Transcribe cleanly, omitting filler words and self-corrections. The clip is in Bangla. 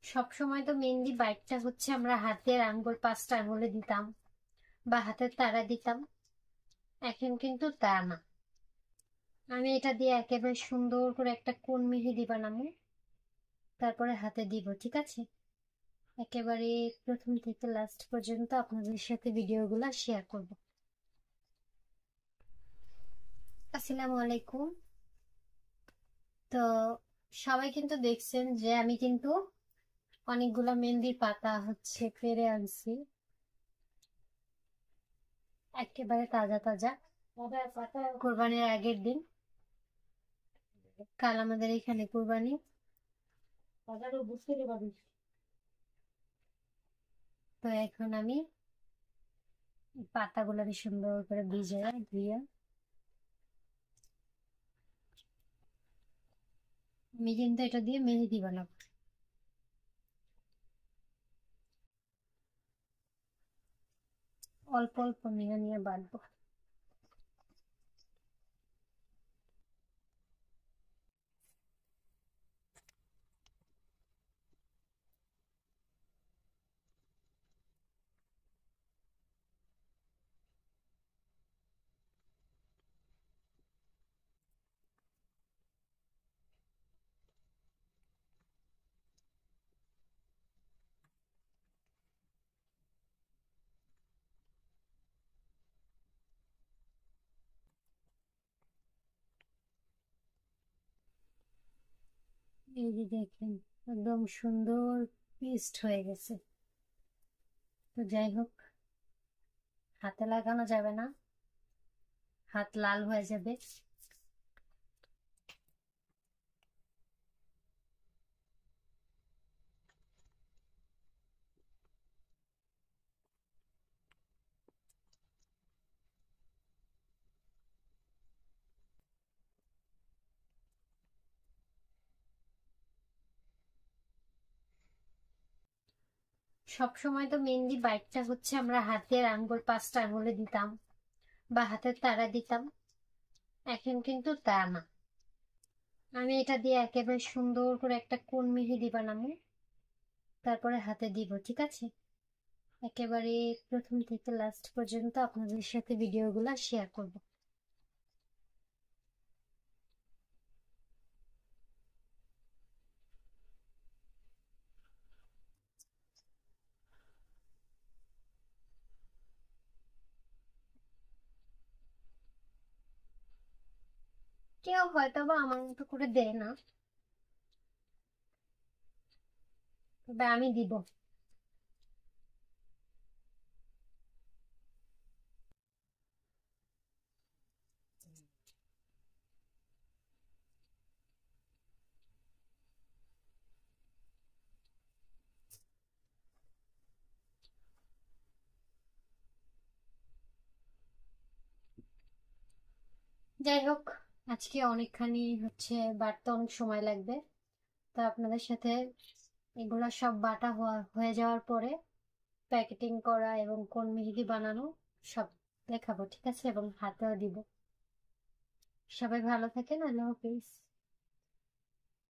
সব সময় তো মেহেন্দি বাইটটা হচ্ছে আমরা হাতের আঙ্গুল 5টা আঙ্গুলে দিতাম বা হাতের তারা দিতাম। এখন কিন্তু তা না। আমি এটা দিয়ে একেবারে সুন্দর করে একটা কোন মেহেদি বানাবো, তারপরে হাতে দিব। ঠিক আছে, একেবারে প্রথম থেকে লাস্ট পর্যন্ত আপনাদের সাথে ভিডিওগুলো শেয়ার করব। আসসালামু আলাইকুম। তো সবাই কিন্তু দেখছেন যে আমি কিন্তু অনেকগুলা মেহেন্দির পাতা হচ্ছে পেরে আনছি, একেবারে তাজা তাজা, কোরবানির আগের দিন। কাল আমাদের এখানে কোরবানি। তো এখন আমি পাতাগুলোকে সুন্দর করে ভিজিয়ে ধুয়ে আমি কিন্তু এটা দিয়ে মেহেদি বানাবো। অল্প অল্প নিয়ে নিয়ে বাটবো। এই যে দেখেন, একদম সুন্দর পেস্ট হয়ে গেছে। তো যাই হোক, হাতে লাগানো যাবে না, হাত লাল হয়ে যাবে। সব সময় তো মেহেন্দি বাইটটা হচ্ছে আমরা হাতের আঙ্গুল 5টা আঙ্গুলে দিতাম বা হাতের তারা দিতাম। এখন কিন্তু তা না। আমি এটা দিয়ে একেবারে সুন্দর করে একটা কোন মেহেদি বানাবো, তারপরে হাতে দিব। ঠিক আছে, একেবারে প্রথম থেকে লাস্ট পর্যন্ত আপনাদের সাথে ভিডিওগুলো শেয়ার করব। কেউ হয়তো বা আমার মতো করে দেয় না, তবে আমি দিব। যাই হোক, আজকে অনেকখানি হচ্ছে বাটতে অনেক সময় লাগবে। তো আপনাদের সাথে এগুলা সব বাটা হয়ে যাওয়ার পরে প্যাকেটিং করা এবং কোন মেহেদি বানানো সব দেখাবো। ঠিক আছে, এবং হাতেও দিব। সবাই ভালো থাকেন। আল্লাহ হাফিজ।